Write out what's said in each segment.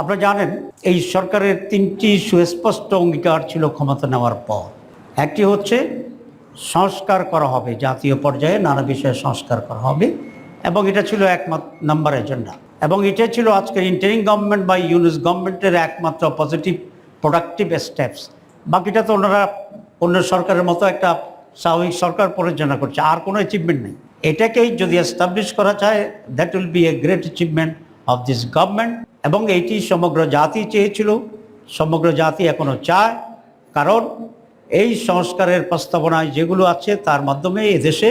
আপনারা জানেন এই সরকারের তিনটি সুস্পষ্ট অঙ্গীকার ছিল ক্ষমতা নেওয়ার পর। একটি হচ্ছে সংস্কার করা হবে, জাতীয় পর্যায়ে নানা বিষয়ে সংস্কার করা হবে, এবং এটা ছিল একমাত্র নাম্বার এজেন্ডা, এবং এটা ছিল আজকের ইন্টারিম গভর্নমেন্ট বা ইউনিস গভর্নমেন্টের একমাত্র পজিটিভ প্রোডাক্টিভ স্টেপস। বাকিটা তো ওনারা অন্য সরকারের মতো একটা স্বাভাবিক সরকার পরিচালনা করছে, আর কোনো অ্যাচিভমেন্ট নেই। এটাকেই যদি এস্টাবলিশ করা যায়, that will B a great achievement of this government. এবং এইটি সমগ্র জাতি চেয়েছিল, সমগ্র জাতি এখনও চায়, কারণ এই সংস্কারের প্রস্তাবনায় যেগুলো আছে তার মাধ্যমে এদেশে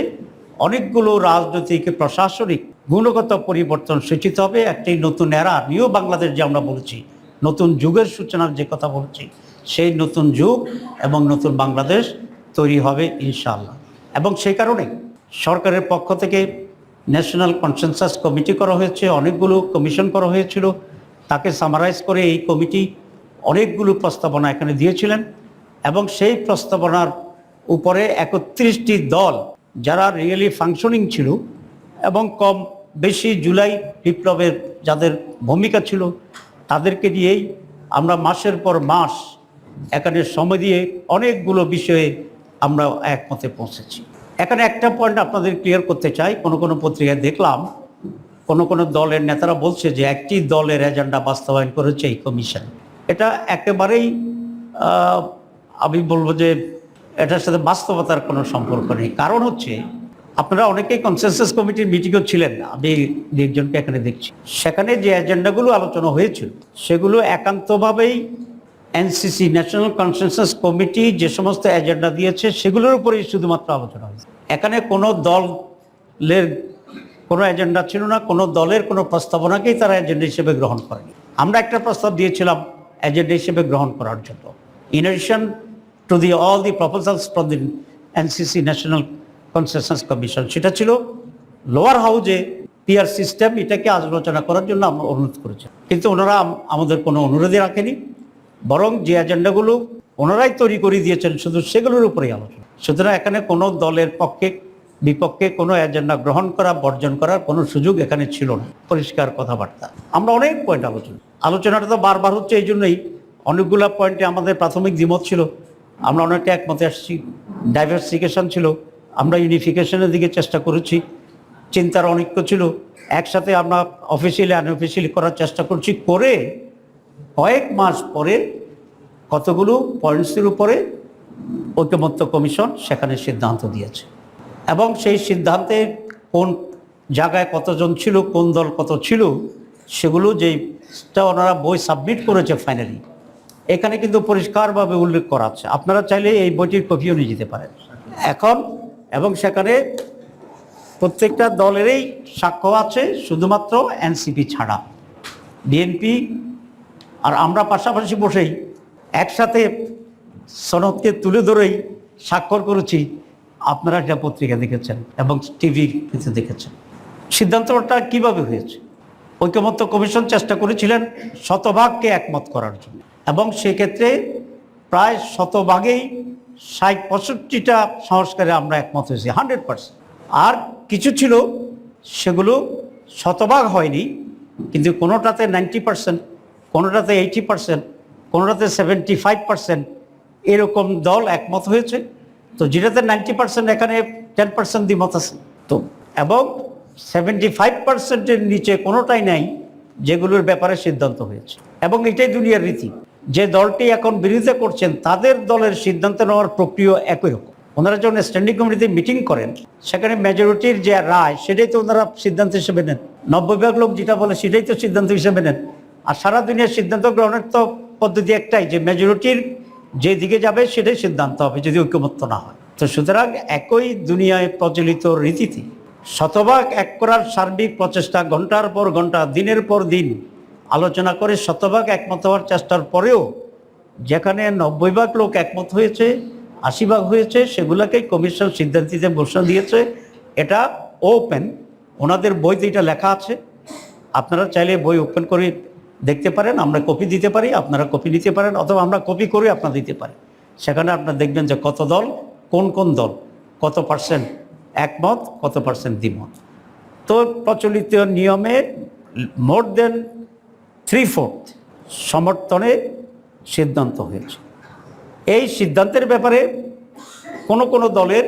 অনেকগুলো রাজনৈতিক প্রশাসনিক গুণগত পরিবর্তন সূচিত হবে। একটি নতুন এরা, নিউ বাংলাদেশ যে আমরা বলছি, নতুন যুগের সূচনার যে কথা বলছি, সেই নতুন যুগ এবং নতুন বাংলাদেশ তৈরি হবে ইনশাআল্লাহ। এবং সেই কারণে সরকারের পক্ষ থেকে ন্যাশনাল কনসেনসাস কমিটি করা হয়েছে, অনেকগুলো কমিশন করা হয়েছিল। তাকে সামারাইজ করে এই কমিটি অনেকগুলো প্রস্তাবনা এখানে দিয়েছিলেন, এবং সেই প্রস্তাবনার উপরে 31টি দল যারা রিয়েলি ফাংশনিং ছিল এবং কম বেশি জুলাই বিপ্লবের যাদের ভূমিকা ছিল, তাদেরকে দিয়েই আমরা মাসের পর মাস এখানে সময় দিয়ে অনেকগুলো বিষয়ে আমরা একমতে পৌঁছেছি। এখানে একটা পয়েন্ট আপনাদের ক্লিয়ার করতে চাই। কোনো পত্রিকায় দেখলাম কোনো দলের নেতারা বলছে যে একটি দলের এজেন্ডা বাস্তবায়ন করেছে এই কমিশন। এটা একেবারেই আমি বলবো যে এটার সাথে বাস্তবতার কোনো সম্পর্ক নেই। কারণ হচ্ছে আপনারা অনেকেই কনসেনসাস কমিটির মিটিংও ছিলেন, আমি একজনকে এখানে দেখছি। সেখানে যে এজেন্ডাগুলো আলোচনা হয়েছিল সেগুলো একান্তভাবেই এনসিসি, ন্যাশনাল কনসেনসাস কমিটি যে সমস্ত এজেন্ডা দিয়েছে সেগুলোর উপরেই শুধুমাত্র আলোচনা হয়েছে। এখানে কোনো দলের কোনো এজেন্ডা ছিল না, কোনো দলের কোনো প্রস্তাবনাকেই তারা এজেন্ডা হিসেবে গ্রহণ করেনি। আমরা একটা প্রস্তাব দিয়েছিলাম এজেন্ডা হিসেবে গ্রহণ করার জন্য, in addition to all the proposals from the NCC, national consensus commission. সেটা ছিল লোয়ার হাউজে পিআর সিস্টেম, এটাকে আলোচনা করার জন্য আমরা অনুরোধ করেছি, কিন্তু ওনারা আমাদের কোনো অনুরোধই রাখেনি, বরং যে এজেন্ডাগুলো ওনারাই তৈরি করে দিয়েছেন শুধু সেগুলোর উপরেই আলোচনা। সুতরাং এখানে কোনো দলের পক্ষে বিপক্ষে কোনো এজেন্ডা গ্রহণ করা বর্জন করার কোনো সুযোগ এখানে ছিল না। পরিষ্কার কথাবার্তা। আমরা অনেক পয়েন্ট আলোচনাটা তো বারবার হচ্ছে, এই জন্যই অনেকগুলো পয়েন্টে আমাদের প্রাথমিক দ্বিমত ছিল, আমরা অনেকটা একমতে আসছি। ডাইভার্সিফিকেশন ছিল, আমরা ইউনিফিকেশনের দিকে চেষ্টা করেছি। চিন্তার অনৈক্য ছিল, একসাথে আমরা অফিসিয়ালি আনঅফিসিয়ালি করার চেষ্টা করছি। করে কয়েক মাস পরে কতগুলো পয়েন্টসের উপরে ঐকমত্য কমিশন সেখানে সিদ্ধান্ত দিয়েছে, এবং সেই সিদ্ধান্তে কোন জায়গায় কতজন ছিল, কোন দল কত ছিল, সেগুলো যেটা ওনারা বই সাবমিট করেছে ফাইনালি, এখানে কিন্তু পরিষ্কারভাবে উল্লেখ করা আছে। আপনারা চাইলে এই বইটির কপিও নিয়ে যেতে পারেন এখন, এবং সেখানে প্রত্যেকটা দলেরই সাক্ষ্য আছে, শুধুমাত্র এনসিপি ছাড়া। বিএনপি আর আমরা পাশাপাশি বসেই একসাথে সনদকে তুলে ধরেই স্বাক্ষর করেছি। আপনারা একটা পত্রিকা দেখেছেন এবং টিভিতে দেখেছেন। সিদ্ধান্তটা কিভাবে হয়েছে? ঐকমত্য কমিশন চেষ্টা করেছিলেন শতভাগকে একমত করার জন্য, এবং সেক্ষেত্রে প্রায় শতভাগেই ৬৫টা সংস্কারে আমরা একমত হয়েছি 100%। আর কিছু ছিল সেগুলো শতভাগ হয়নি, কিন্তু কোনোটাতে 90%, কোনোটাতে 80%, কোনোটাতে 75%, এরকম দল একমত হয়েছে। তো যেটাতে 90% এখানে 10% দ্বিমত আছে তো, এবং 75%-এর নিচে কোনোটাই নাই যেগুলোর ব্যাপারে সিদ্ধান্ত হয়েছে। এবং এটাই দুনিয়ার রীতি। যে দলটি এখন বিরোধিতা করছেন তাদের দলের সিদ্ধান্ত নেওয়ার প্রক্রিয়া একই রকম। ওনারা যখন স্ট্যান্ডিং কমিটিতে মিটিং করেন, সেখানে মেজরিটির যে রায় সেটাই তো ওনারা সিদ্ধান্ত হিসেবে নেন। 90% লোক যেটা বলে সেটাই তো সিদ্ধান্ত হিসেবে নেন। আর সারা দুনিয়ার সিদ্ধান্ত গ্রহণের তো পদ্ধতি একটাই, যে মেজরিটির যে দিকে যাবে সেটাই সিদ্ধান্ত হবে যদি ঐকমত্য না হয়। তো সুতরাং একই দুনিয়ায় প্রচলিত রীতিতে শতভাগ এক করার সার্বিক প্রচেষ্টা, ঘন্টার পর ঘন্টা, দিনের পর দিন আলোচনা করে শতভাগ একমত হওয়ার চেষ্টার পরেও যেখানে 90% লোক একমত হয়েছে, 80% হয়েছে, সেগুলোকেই কমিশন সিদ্ধান্ত দিতে ঘোষণা দিয়েছে। এটা ওপেন, ওনাদের বইতে এটা লেখা আছে। আপনারা চাইলে বই ওপেন করে দেখতে পারেন, আমরা কপি দিতে পারি, আপনারা কপি নিতে পারেন, অথবা আমরা কপি করে আপনারা দিতে পারি। সেখানে আপনারা দেখবেন যে কত দল, কোন দল কত পার্সেন্ট একমত, কত পার্সেন্ট দ্বিমত। তো প্রচলিত নিয়মে মোর দেন 3/4 সমর্থনে সিদ্ধান্ত হয়েছে। এই সিদ্ধান্তের ব্যাপারে কোনো কোনো দলের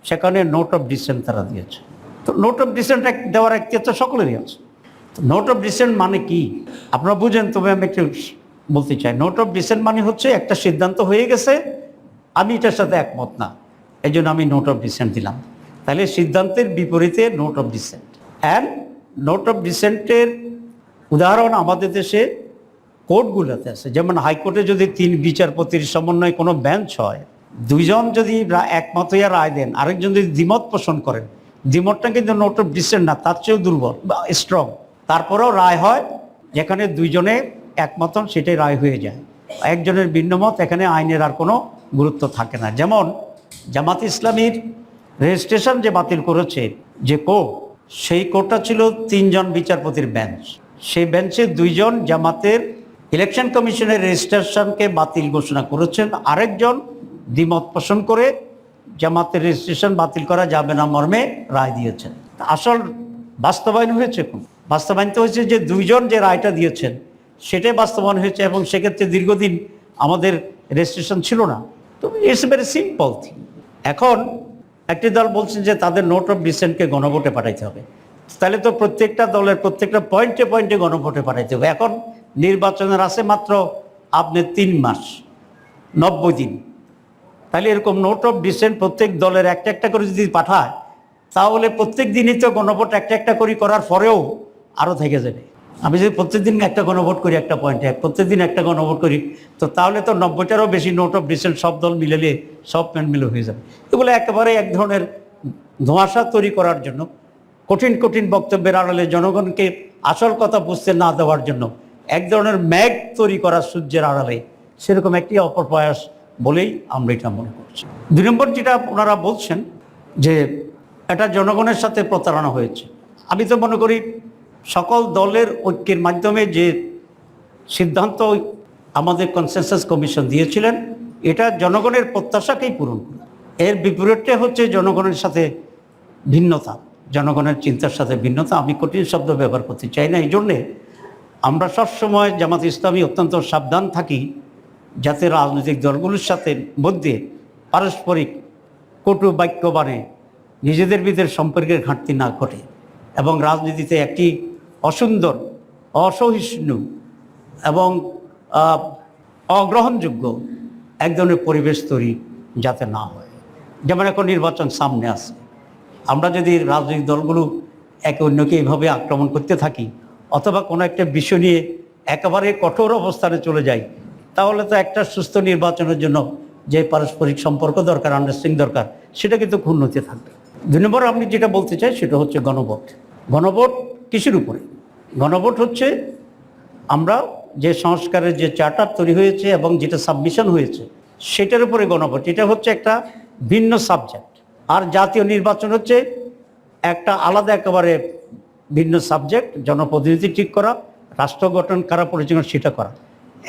সেখানে নোট অফ ডিসেন্ট তারা দিয়েছে। তো নোট অফ ডিসেন্ট দেওয়ার একটি সকলেরই আছে। তো নোট অফ ডিসেন্ট মানে কি আপনারা বুঝেন, তবে আমি একটু বলতে চাই। নোট অফ ডিসেন্ট মানে হচ্ছে একটা সিদ্ধান্ত হয়ে গেছে, আমি এটার সাথে একমত না, এই জন্য আমি নোট অফ ডিসেন্ট দিলাম। তাহলে সিদ্ধান্তের বিপরীতে note of dissent. And note of ডিসেন্টের উদাহরণ আমাদের দেশে কোর্টগুলোতে আছে। যেমন হাইকোর্টে যদি 3 বিচারপতির সমন্বয়ে কোনো বেঞ্চ হয়, 2 জন যদি একমত হইয়া রায় দেন, আরেকজন যদি দ্বিমত পোষণ করেন, দ্বিমতটা কিন্তু নোট অফ ডিসেন্ট না, তার চেয়েও দুর্বল বা স্ট্রং। তারপরেও রায় হয়, যেখানে 2 জনে একমত হন সেটাই রায় হয়ে যায়। একজনের ভিন্নমত, এখানে আইনের আর কোনো গুরুত্ব থাকে না। যেমন জামাত ইসলামীর রেজিস্ট্রেশন যে বাতিল করেছে যে কোর্ট, সেই কোর্টটা ছিল 3 জন বিচারপতির বেঞ্চ। সেই বেঞ্চে 2 জন জামাতের ইলেকশন কমিশনের রেজিস্ট্রেশনকে বাতিল ঘোষণা করেছেন, আরেকজন দ্বিমত পোষণ করে জামাতের রেজিস্ট্রেশন বাতিল করা যাবে না মর্মে রায় দিয়েছেন। আসল বাস্তবায়ন হয়েছে কোন? বাস্তবায়ন তো হয়েছে যে 2 জন যে রায়টা দিয়েছেন সেটাই বাস্তবায়ন হয়েছে, এবং সেক্ষেত্রে দীর্ঘদিন আমাদের রেজিস্ট্রেশন ছিল না। তো ইটস ভেরি সিম্পল থিং। এখন একটি দল বলছেন যে তাদের নোট অফ ডিসেন্টকে গণভোটে পাঠাইতে হবে। তাহলে তো প্রত্যেকটা দলের প্রত্যেকটা পয়েন্টে পয়েন্টে গণভোটে পাঠাইতে হবে। এখন নির্বাচনের আছে মাত্র আপনি 3 মাস 90 দিন। তাহলে এরকম নোট অফ ডিসেন্ট প্রত্যেক দলের একটা একটা করে যদি পাঠায়, তাহলে প্রত্যেক দিনই তো গণভোট একটা একটা করে করার পরেও আরও থেকে যাবে। আমি যদি প্রত্যেকদিন একটা গণভোট করি একটা পয়েন্টে, প্রত্যেকদিন একটা গণভোট করি, তো তাহলে তো 90টারও বেশি নোট অফ ডিসেন্ট সব দল মিলে সব মিলে হয়ে যাবে। এগুলো একেবারে এক ধরনের ধোঁয়াশা তৈরি করার জন্য, কঠিন কঠিন বক্তব্যের আড়ালে জনগণকে আসল কথা বুঝতে না দেওয়ার জন্য এক ধরনের ম্যাগ তৈরি করা সূর্যের আড়ালে, সেরকম একটি অপপ্রয়াস বলেই আমরা এটা মনে করছি। 2 নম্বর যেটা ওনারা বলছেন যে এটা জনগণের সাথে প্রতারণা হয়েছে, আমি তো মনে করি সকল দলের ঐক্যের মাধ্যমে যে সিদ্ধান্ত আমাদের কনসেনসাস কমিশন দিয়েছিলেন, এটা জনগণের প্রত্যাশাকেই পূরণ করে। এর বিপরীতটা হচ্ছে জনগণের সাথে ভিন্নতা, জনগণের চিন্তার সাথে ভিন্নতা। আমি কঠিন শব্দ ব্যবহার করতে চাই না। এই জন্যে আমরা সবসময় জামাত ইসলামী অত্যন্ত সাবধান থাকি যাতে রাজনৈতিক দলগুলোর সাথে মধ্যে পারস্পরিক কটু বাক্য বাণে নিজেদের ভিতরে সম্পর্কের ঘাটতি না ঘটে, এবং রাজনীতিতে একটি অসুন্দর, অসহিষ্ণু এবং অগ্রহণযোগ্য এক ধরনের পরিবেশ তৈরি যাতে না হয়। যেমন এখন নির্বাচন সামনে আসে, আমরা যদি রাজনৈতিক দলগুলো একে অন্যকে এইভাবে আক্রমণ করতে থাকি, অথবা কোনো একটা বিষয় নিয়ে একেবারে কঠোর অবস্থানে চলে যাই, তাহলে তো একটা সুস্থ নির্বাচনের জন্য যে পারস্পরিক সম্পর্ক দরকার, আন্ডারস্ট্যান্ডিং দরকার, সেটা কিন্তু ক্ষুণ্ণ হতে থাকবে। 2 নম্বর আমি যেটা বলতে চাই সেটা হচ্ছে গণভোট। গণভোট কিসের উপরে? গণভোট হচ্ছে আমরা যে সংস্কারের যে চার্টার তৈরি হয়েছে এবং যেটা সাবমিশন হয়েছে সেটার উপরে গণভোট। এটা হচ্ছে একটা ভিন্ন সাবজেক্ট, আর জাতীয় নির্বাচন হচ্ছে একটা আলাদা একেবারে ভিন্ন সাবজেক্ট। জনপ্রতিনিধি ঠিক করা, রাষ্ট্র গঠন কারা পরিচালনা সেটা করা।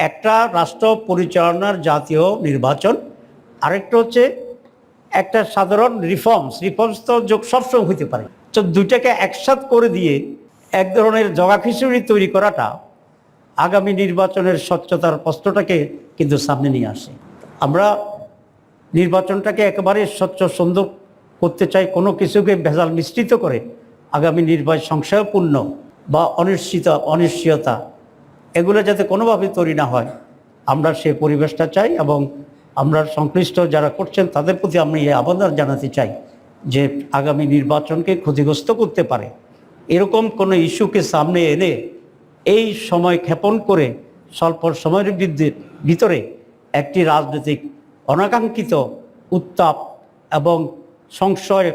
একটা রাষ্ট্র পরিচালনার জাতীয় নির্বাচন, আরেকটা হচ্ছে একটা সাধারণ রিফর্মস তো যোগ সবসময় হইতে পারে। তো দুইটাকে একসাথ করে দিয়ে এক ধরনের জগা খিচুড়ি তৈরি করাটা আগামী নির্বাচনের স্বচ্ছতার প্রশ্নটাকে কিন্তু সামনে নিয়ে আসে। আমরা নির্বাচনটাকে একেবারে স্বচ্ছ সুন্দর করতে চাই, কোনো কিছুকে ভেজাল মিশ্রিত করে আগামী নির্বাচন সংশয়পূর্ণ বা অনিশ্চয়তা এগুলো যাতে কোনোভাবে তৈরি না হয়, আমরা সেই পরিবেশটা চাই। এবং আমরা সংশ্লিষ্ট যারা করছেন তাদের প্রতি আমি এই আবেদন জানাতে চাই যে আগামী নির্বাচনকে ক্ষতিগ্রস্ত করতে পারে এরকম কোনো ইস্যুকে সামনে এনে এই সময় ক্ষেপণ করে স্বল্প সময়ের ভিতরে একটি রাজনৈতিক অনাকাঙ্ক্ষিত উত্তাপ এবং সংশয়,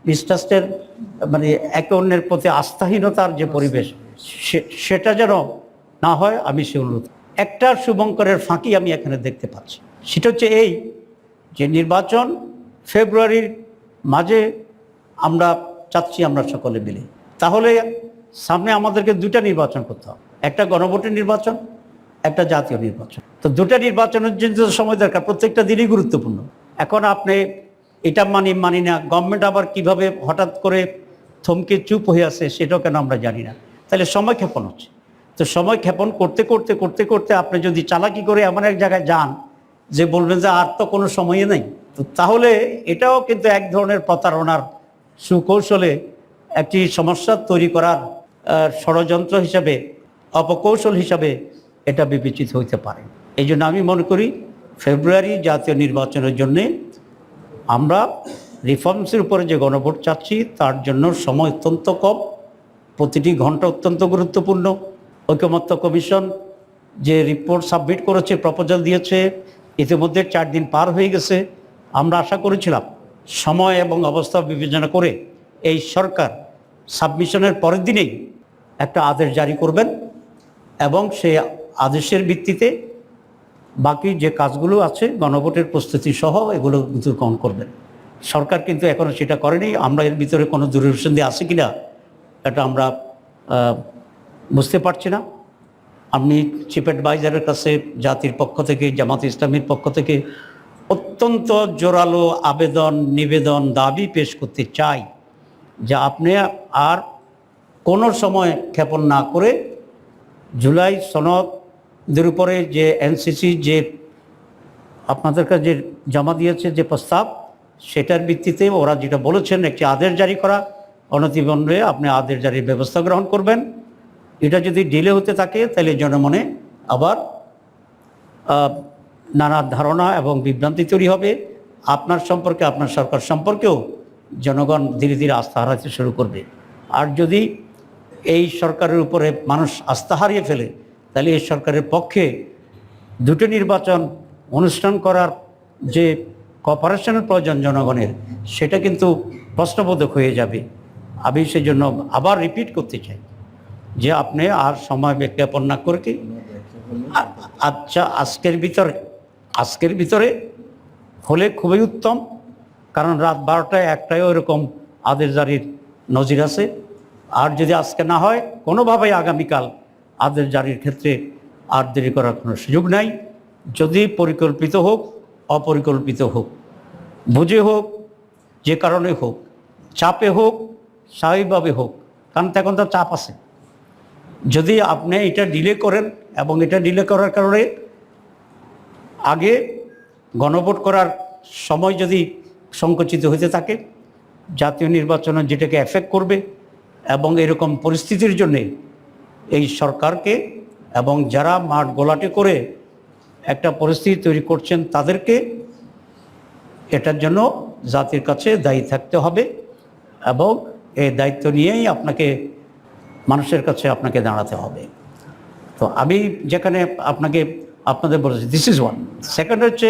মিসট্রাস্টের মানে একে অন্যের প্রতি আস্থাহীনতার যে পরিবেশ, সেটা যেন না হয় আমি সে অনুরোধ। একটা শুভঙ্করের ফাঁকি আমি এখানে দেখতে পাচ্ছি, সেটা হচ্ছে এই যে নির্বাচন ফেব্রুয়ারির মাঝে আমরা চাচ্ছি আমরা সকলে মিলে, তাহলে সামনে আমাদেরকে 2টা নির্বাচন করতে হবে, একটা গণভোটের নির্বাচন, একটা জাতীয় নির্বাচন। তো 2টা নির্বাচনের জন্য সময় দরকার, প্রত্যেকটা দিনই গুরুত্বপূর্ণ। এখন আপনি এটা মানি না, গভর্নমেন্ট আবার কিভাবে হঠাৎ করে থমকে চুপ হয়ে আছে সেটাও কেন আমরা জানি না, তাহলে সময় ক্ষেপণ হচ্ছে। তো সময় ক্ষেপণ করতে করতে করতে করতে আপনি যদি চালাকি করে এমন এক জায়গায় যান যে বলবেন যে আর তো কোনো সময়ই নেই, তো তাহলে এটাও কিন্তু এক ধরনের প্রতারণার সুকৌশলে একটি সমস্যা তৈরি করার ষড়যন্ত্র হিসাবে, অপকৌশল হিসাবে এটা বিবেচিত হইতে পারে। এই জন্য আমি মনে করি ফেব্রুয়ারি জাতীয় নির্বাচনের জন্যে আমরা রিফর্মসের উপরে যে গণভোট চাচ্ছি তার জন্য সময় অত্যন্ত কম, প্রতিটি ঘন্টা অত্যন্ত গুরুত্বপূর্ণ। ঐকমত্য কমিশন যে রিপোর্ট সাবমিট করেছে, প্রপোজাল দিয়েছে, ইতিমধ্যে 4 দিন পার হয়ে গেছে। আমরা আশা করেছিলাম সময় এবং অবস্থা বিবেচনা করে এই সরকার সাবমিশনের পরের দিনেই একটা আদেশ জারি করবেন এবং সেই আদেশের ভিত্তিতে বাকি যে কাজগুলো আছে গণভোটের প্রস্তুতি সহ এগুলো গ্রহণ করবেন। সরকার কিন্তু এখনও সেটা করেনি। আমরা এর ভিতরে কোনো দুরভিসন্ধি আছে কিনা এটা আমরা বুঝতে পারছি না। আমি চিফ অ্যাডভাইজারের কাছে জাতির পক্ষ থেকে, জামাত ইসলামীর পক্ষ থেকে অত্যন্ত জোরালো আবেদন, নিবেদন, দাবি পেশ করতে চাই যে আপনি আর কোনো সময় ক্ষেপণ না করে জুলাই সনদের উপরে যে এনসিসি যে আপনাদের কাছে যে জমা দিয়েছে যে প্রস্তাব, সেটার ভিত্তিতে ওরা যেটা বলেছেন একটি আদেশ জারি করা, অনতিবিলম্বে আপনি আদেশ জারির ব্যবস্থা গ্রহণ করবেন। এটা যদি ডিলে হতে থাকে তাহলে জনমনে আবার নানা ধারণা এবং বিভ্রান্তি তৈরি হবে। আপনার সম্পর্কে, আপনার সরকার সম্পর্কেও জনগণ ধীরে ধীরে আস্থা হারাতে শুরু করবে। আর যদি এই সরকারের উপরে মানুষ আস্থা হারিয়ে ফেলে তাহলে এই সরকারের পক্ষে দুটো নির্বাচন অনুষ্ঠান করার যে কপারেশনের প্রয়োজন জনগণের, সেটা কিন্তু প্রশ্নবোধক হয়ে যাবে। আমি সেই জন্য আবার রিপিট করতে চাই যে আপনি আর সময় বিজ্ঞাপন না করে কি আচ্ছা আজকের ভিতরে হলে খুবই উত্তম, কারণ রাত 12টায় 1টায় এরকম আদেশ জারির নজির আছে। আর যদি আজকে না হয় কোনোভাবেই আগামীকাল আদেশ জারির ক্ষেত্রে আর দেরি করার কোনো সুযোগ নাই। যদি পরিকল্পিত হোক, অপরিকল্পিত হোক, বুঝে হোক, যে কারণে হোক, চাপে হোক, স্বাভাবিকভাবে হোক, কারণ এখন তো চাপ আছে। যদি আপনি এটা ডিলে করেন এবং এটা ডিলে করার কারণে আগে গণভোট করার সময় যদি সংকুচিত হতে থাকে, জাতীয় নির্বাচনে যেটাকে এফেক্ট করবে এবং এরকম পরিস্থিতির জন্যে এই সরকারকে এবং যারা মাঠ গোলাটে করে একটা পরিস্থিতি তৈরি করছেন তাদেরকে এটার জন্য জাতির কাছে দায়ী থাকতে হবে এবং এই দায়িত্ব নিয়েই মানুষের কাছে আপনাকে দাঁড়াতে হবে। তো আমি যেখানে আপনাদের বলেছি দিস ইজ ওয়ান। সেকেন্ড হচ্ছে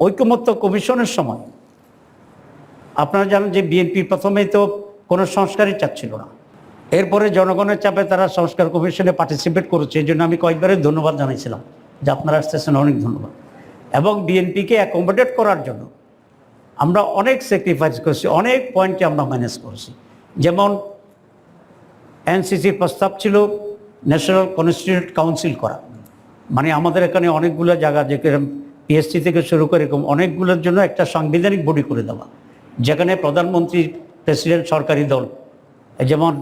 ঐকমত্য কমিশনের সময় আপনারা জানেন যে বিএনপি প্রথমেই তো কোনো সংস্কারই চাচ্ছিল না, এরপরে জনগণের চাপে তারা সংস্কার কমিশনে পার্টিসিপেট করেছে। এই জন্য আমি কয়েকবারে ধন্যবাদ জানাইছিলাম যে আপনারা আসতেছেন, অনেক ধন্যবাদ। এবং বিএনপিকে অ্যাকোমোডেট করার জন্য আমরা অনেক স্যাক্রিফাইস করেছি, অনেক পয়েন্টে আমরা ম্যানেজ করেছি। যেমন এনসিসির প্রস্তাব ছিল ন্যাশনাল কনস্টিটিউয়েন্ট কাউন্সিল করা, মানে আমাদের এখানে অনেকগুলো জায়গা যেরকম পিএসসি থেকে শুরু করে এরকম অনেকগুলোর জন্য একটা সাংবিধানিক বডি করে দেওয়া, যেখানে প্রধানমন্ত্রী, প্রেসিডেন্ট, সরকারি দল, যেমন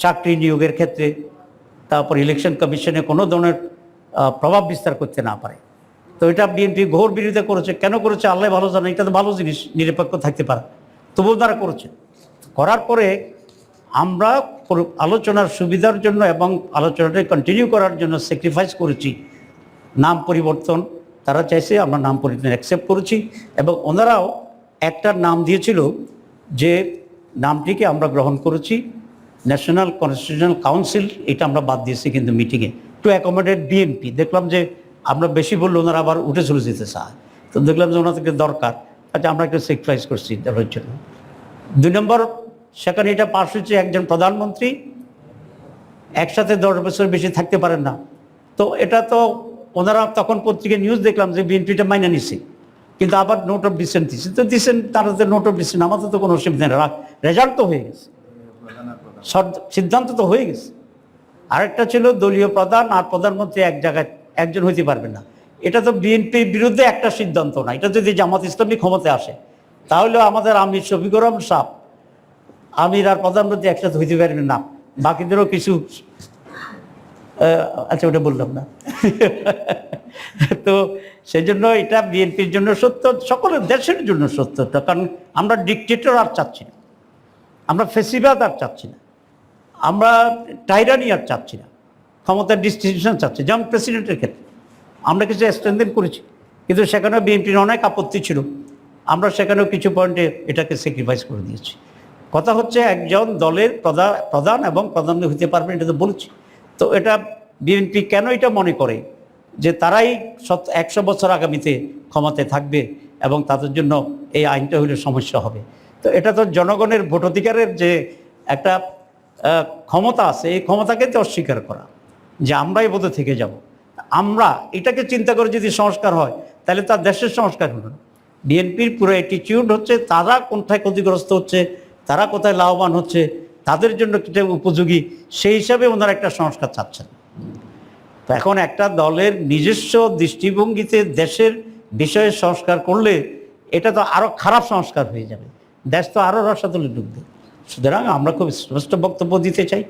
চাকরি নিয়োগের ক্ষেত্রে, তারপর ইলেকশন কমিশনে কোনো ধরনের প্রভাব বিস্তার করতে না পারে। তো এটা বিএনপি ঘোর বিরোধিতা করেছে। কেন করেছে আল্লাহ ভালো জানে, এটা তো ভালো জিনিস, নিরপেক্ষ থাকতে পারে, তবুও তারা করেছে। করার পরে আমরা আলোচনার সুবিধার জন্য এবং আলোচনাটা কন্টিনিউ করার জন্য স্যাক্রিফাইস করেছি নাম পরিবর্তন। তারা চাইছে, আমরা নাম পরিবর্তন অ্যাকসেপ্ট করেছি এবং ওনারাও একটা নাম দিয়েছিল যে নামটিকে আমরা গ্রহণ করেছি ন্যাশনাল কনস্টিটিউশনাল কাউন্সিল। এটা আমরা বাদ দিয়েছি কিন্তু মিটিংয়ে টু অ্যাকোমোডেট বিএনপি। দেখলাম যে আমরা বেশি বললে ওনারা আবার উঠে চলে যেতে চায়, তো দেখলাম যে ওনাদেরকে দরকার, আচ্ছা আমরা একটু স্যাক্রিফাইস করছি তাদের জন্য। 2 নম্বর, সেখানে এটা পাশ হচ্ছে একজন প্রধানমন্ত্রী একসাথে 10 বছর বেশি থাকতে পারেন না। তো এটা তো ওনারা তখন পত্রিকায় নিউজ দেখলাম যে বিএনপিটা মাইনে নিছে, কিন্তু আবার নোট অফ ডিসেন্ট দিচ্ছে। তো দিচ্ছেন তারা তো নোট অফ ডিসেন্ট, আমাদের তো কোনো অসুবিধা নেই, রেজাল্ট তো হয়ে গেছে, সিদ্ধান্ত তো হয়ে গেছে। আরেকটা ছিল দলীয় প্রধান আর প্রধানমন্ত্রী এক জায়গায় একজন হইতে পারবে না। এটা তো বিএনপির বিরুদ্ধে একটা সিদ্ধান্ত না। এটা যদি জামাত ইসলামী ক্ষমতায় আসে তাহলে আমাদের আমির শফিকুর রহমান সাহেব, আমির আর প্রধানমন্ত্রী একসাথে হইতে পারবেন না, বাকিদেরও কিছু আচ্ছা ওটা বললাম না। তো সেই জন্য এটা বিএনপির জন্য সত্য, সকলের দেশের জন্য সত্যটা, কারণ আমরা ডিকটেটর আর চাচ্ছি না, আমরা ফেসিবাদ আর চাচ্ছি না, আমরা টাইরানি আর চাচ্ছি না, ক্ষমতার ডিস্ট্রিবিউশন চাচ্ছি। যেমন প্রেসিডেন্টের ক্ষেত্রে আমরা কিছু স্ট্রেনথেন করেছি, কিন্তু সেখানেও বিএনপির অনেক আপত্তি ছিল, আমরা সেখানেও কিছু পয়েন্টে এটাকে স্যাক্রিফাইস করে দিয়েছি। কথা হচ্ছে একজন দলের প্রধান এবং প্রধান হতে পারবেন, এটা তো বলেছি। তো এটা বিএনপি কেন এটা মনে করে যে তারাই 100 বছর আগামীতে ক্ষমতায় থাকবে এবং তাদের জন্য এই আইনটা হলে সমস্যা হবে? তো এটা তো জনগণের ভোটাধিকারের যে একটা ক্ষমতা আছে, এই ক্ষমতাকে তো অস্বীকার করা যে আমরাই বোধহয় থেকে যাব। আমরা এটাকে চিন্তা করে যদি সংস্কার হয় তাহলে তার দেশের সংস্কার হলো না। বিএনপির পুরো অ্যাটিটিউড হচ্ছে তারা কোথায় ক্ষতিগ্রস্ত হচ্ছে, তারা কোথায় লাভবান হচ্ছে, তাদের জন্য যেটা উপযোগী, সেই হিসাবে ওনারা একটা সংস্কার চাচ্ছেন। তো এখন একটা দলের নিজস্ব দৃষ্টিভঙ্গিতে দেশের বিষয়ে সংস্কার করলে এটা তো আরও খারাপ সংস্কার হয়ে যাবে, দেশ তো আরও রসাতলে ডুববে। সুতরাং আমরা খুব স্পষ্ট বক্তব্য দিতে চাই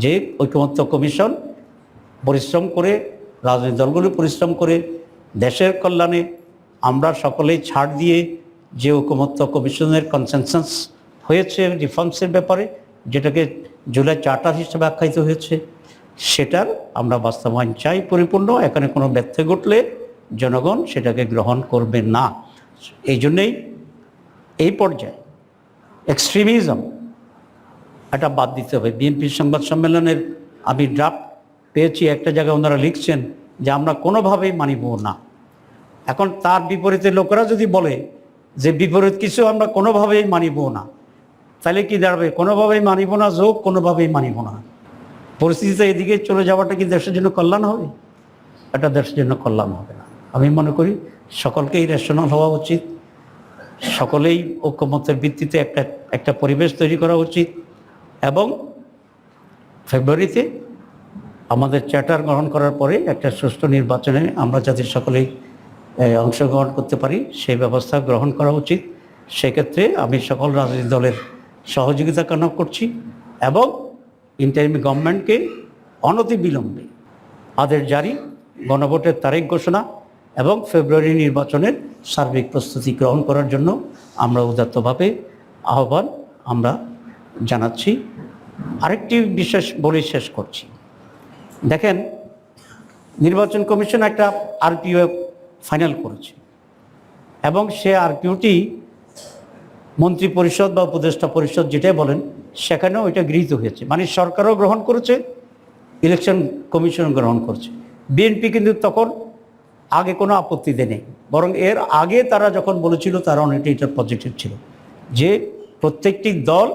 যে ঐকমত্য কমিশন পরিশ্রম করে, রাজনৈতিক দলগুলো পরিশ্রম করে দেশের কল্যাণে আমরা সকলেই ছাড় দিয়ে যে ঐকমত্য কমিশনের কনসেনসাস হয়েছে রিফর্মসের ব্যাপারে, যেটাকে জুলাই চার্টার হিসেবে আখ্যায়িত হয়েছে, সেটার আমরা বাস্তবায়ন চাই পরিপূর্ণ। এখানে কোনো ব্যত্যয় ঘটলে জনগণ সেটাকে গ্রহণ করবে না। এই জন্যেই এই পর্যায়ে এক্সট্রিমিজম এটা বাদ দিতে হবে। বিএনপির সংবাদ সম্মেলনের আমি ড্রাফট পেয়েছি, একটা জায়গায় ওনারা লিখছেন যে আমরা কোনোভাবেই মানিব না। এখন তার বিপরীতে লোকেরা যদি বলে যে বিপরীত কিছু আমরা কোনোভাবেই মানিব না, তাহলে কি দাঁড়াবে? কোনোভাবেই মানিব না যোগ কোনোভাবেই মানিব না। পরিস্থিতিতে এদিকে চলে যাওয়াটা কি দেশের জন্য কল্যাণ হবে? এটা দেশের জন্য কল্যাণ হবে না। আমি মনে করি সকলকেই রেশনাল হওয়া উচিত, সকলেই ঐকমত্যের ভিত্তিতে একটা পরিবেশ তৈরি করা উচিত, এবং ফেব্রুয়ারিতে আমাদের চার্টার গ্রহণ করার পরে একটা সুষ্ঠু নির্বাচনে আমরা যাতে সকলেই অংশগ্রহণ করতে পারি সেই ব্যবস্থা গ্রহণ করা উচিত। সেক্ষেত্রে আমি সকল রাজনৈতিক দলের সহযোগিতা কামনা করছি এবং ইন্টারিম গভর্নমেন্টকে অনতিবিলম্বে আদেশ জারি, গণভোটের তারিখ ঘোষণা এবং ফেব্রুয়ারি নির্বাচনের সার্বিক প্রস্তুতি গ্রহণ করার জন্য আমরা উদাত্তভাবে আহ্বান আমরা জানাচ্ছি। আরেকটি বিশেষ বলে শেষ করছি। দেখেন, নির্বাচন কমিশন একটা আরপিও ফাইনাল করেছে এবং সে আরপিওটি মন্ত্রী পরিষদ বা উপদেষ্টা পরিষদ যেটাই বলেন সেখানেও এটা গৃহীত হয়েছে, মানে সরকারও গ্রহণ করেছে, ইলেকশন কমিশন গ্রহণ করছে। বিএনপি কিন্তু তখন আগে কোনো আপত্তি দেয়নি, বরং এর আগে তারা যখন বলেছিল তারা অনেকটা এটা পজিটিভ ছিল যে প্রত্যেকটি দল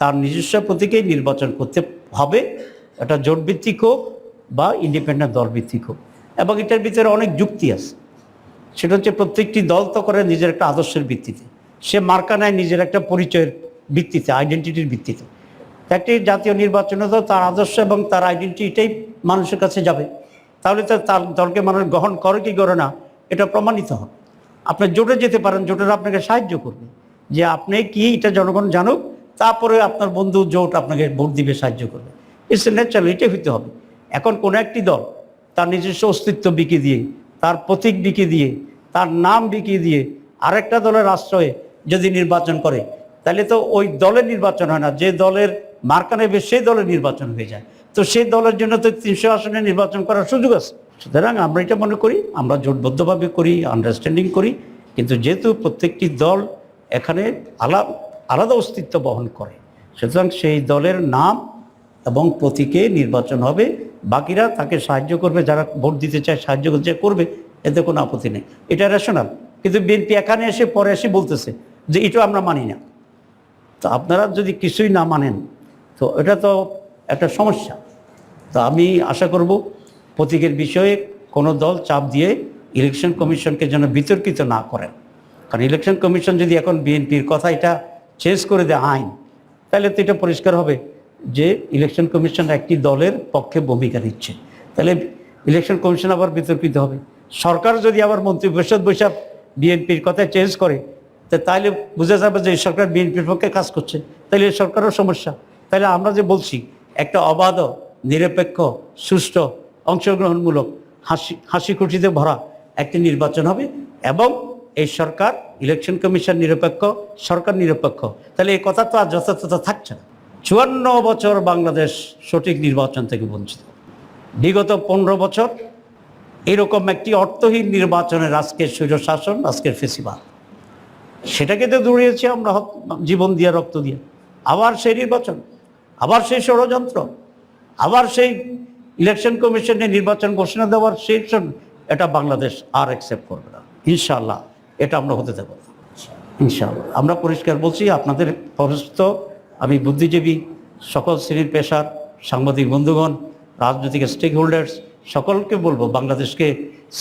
তার নিজস্ব প্রতীকেই নির্বাচন করতে হবে, এটা জোটভিত্তিক হোক বা ইন্ডিপেন্ডেন্ট দল ভিত্তিক হোক। এবং এটার ভিতরে অনেক যুক্তি আছে, সেটা হচ্ছে প্রত্যেকটি দল তো করে নিজের একটা আদর্শের ভিত্তিতে, সে মার্কা নেয় নিজের একটা পরিচয়ের ভিত্তিতে, আইডেন্টিটির ভিত্তিতে। একটি জাতীয় নির্বাচনে তো তার আদর্শ এবং তার আইডেন্টিটিটাই মানুষের কাছে যাবে, তাহলে তো তার দলকে মানুষ গ্রহণ করে কি করে না এটা প্রমাণিত হবে। আপনি জোটে যেতে পারেন, জোটের আপনাকে সাহায্য করবে যে আপনি কি এটা জনগণ জানুক, তারপরে আপনার বন্ধু জোট আপনাকে ভোট দিবে, সাহায্য করবে। ইটস ন্যাচারাল, এটাই হইতে হবে। এখন কোনো একটি দল তার নিজস্ব অস্তিত্ব বিকিয়ে দিয়ে, তার প্রতীক বিকিয়ে দিয়ে, তার নাম বিকিয়ে দিয়ে আরেকটা দলের আশ্রয়ে যদি নির্বাচন করে, তাহলে তো ওই দলের নির্বাচন হয় না, যে দলের মার্কা নেবে সেই দলের নির্বাচন হয়ে যায়। তো সেই দলের জন্য তো 300 আসনে নির্বাচন করার সুযোগ আছে। সুতরাং আমরা এটা মনে করি আমরা জোটবদ্ধভাবে করি, আন্ডারস্ট্যান্ডিং করি, কিন্তু যেহেতু প্রত্যেকটি দল এখানে আলাদা অস্তিত্ব বহন করে, সুতরাং সেই দলের নাম এবং প্রতীকে নির্বাচন হবে, বাকিরা তাকে সাহায্য করবে, যারা ভোট দিতে চায় সাহায্য করবে, এতে কোনো আপত্তি নেই, এটা রেশনাল। কিন্তু বিএনপি এখানে এসে পরে এসে বলতেছে যে এটা আমরা মানি না। তো আপনারা যদি কিছুই না মানেন তো এটা তো একটা সমস্যা। তো আমি আশা করব প্রতীকের বিষয়ে কোনো দল চাপ দিয়ে ইলেকশন কমিশনকে যেন বিতর্কিত না করেন, কারণ ইলেকশন কমিশন যদি এখন বিএনপির কথা এটা চেঞ্জ করে দেয় আইন, তাহলে তো এটা পরিষ্কার হবে যে ইলেকশন কমিশন একটি দলের পক্ষে ভূমিকা নিচ্ছে, তাহলে ইলেকশন কমিশন আবার বিতর্কিত হবে। সরকার যদি আবার মন্ত্রী পরিষদ বৈশাখ বিএনপির কথা চেঞ্জ করে, তাহলে বোঝা যাবে যে সরকার বিএনপির পক্ষে কাজ করছে, তাহলে সরকারও সমস্যা। তাহলে আমরা যে বলছি একটা অবাধ নিরপেক্ষ, সুষ্ঠু, অংশগ্রহণমূলক, হাসি খুশিতে ভরা একটি নির্বাচন হবে এবং এই সরকার, ইলেকশন কমিশন নিরপেক্ষ, সরকার নিরপেক্ষ। তাহলে এই কথা তো আর যথাযথতা থাকছে না। 54 বছর বাংলাদেশ সঠিক নির্বাচন থেকে বঞ্চিত। বিগত 15 বছর এরকম একটি অর্থহীন নির্বাচনের আজকের স্বৈরশাসন, আজকের ফেসিবাদ, সেটাকে তো দৌড়িয়েছি আমরা জীবন দিয়ে, রক্ত দিয়ে। আবার সেই নির্বাচন, আবার সেই ষড়যন্ত্র, আবার সেই ইলেকশন কমিশনের নির্বাচন ঘোষণা দেওয়ার সেই, এটা বাংলাদেশ আর অ্যাকসেপ্ট করবে না ইনশাআল্লাহ। এটা আমরা হতে দেব না ইনশাআল্লাহ। আমরা পরিষ্কার বলছি, আপনাদের পরস্ত আমি বুদ্ধিজীবী, সকল শ্রেণীর পেশার সাংবাদিক বন্ধুগণ, রাজনৈতিক স্টেক হোল্ডার্স সকলকে বলবো, বাংলাদেশকে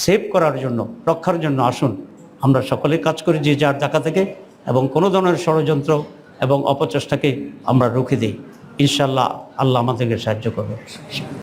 সেভ করার জন্য, রক্ষার জন্য আসুন আমরা সকলে কাজ করি যে যার জায়গা থেকে, এবং কোনো ধরনের ষড়যন্ত্র এবং অপচেষ্টাকে আমরা রুখে দিই। ইনশাআল্লাহ আল্লাহ আমাদেরকে সাহায্য করবে।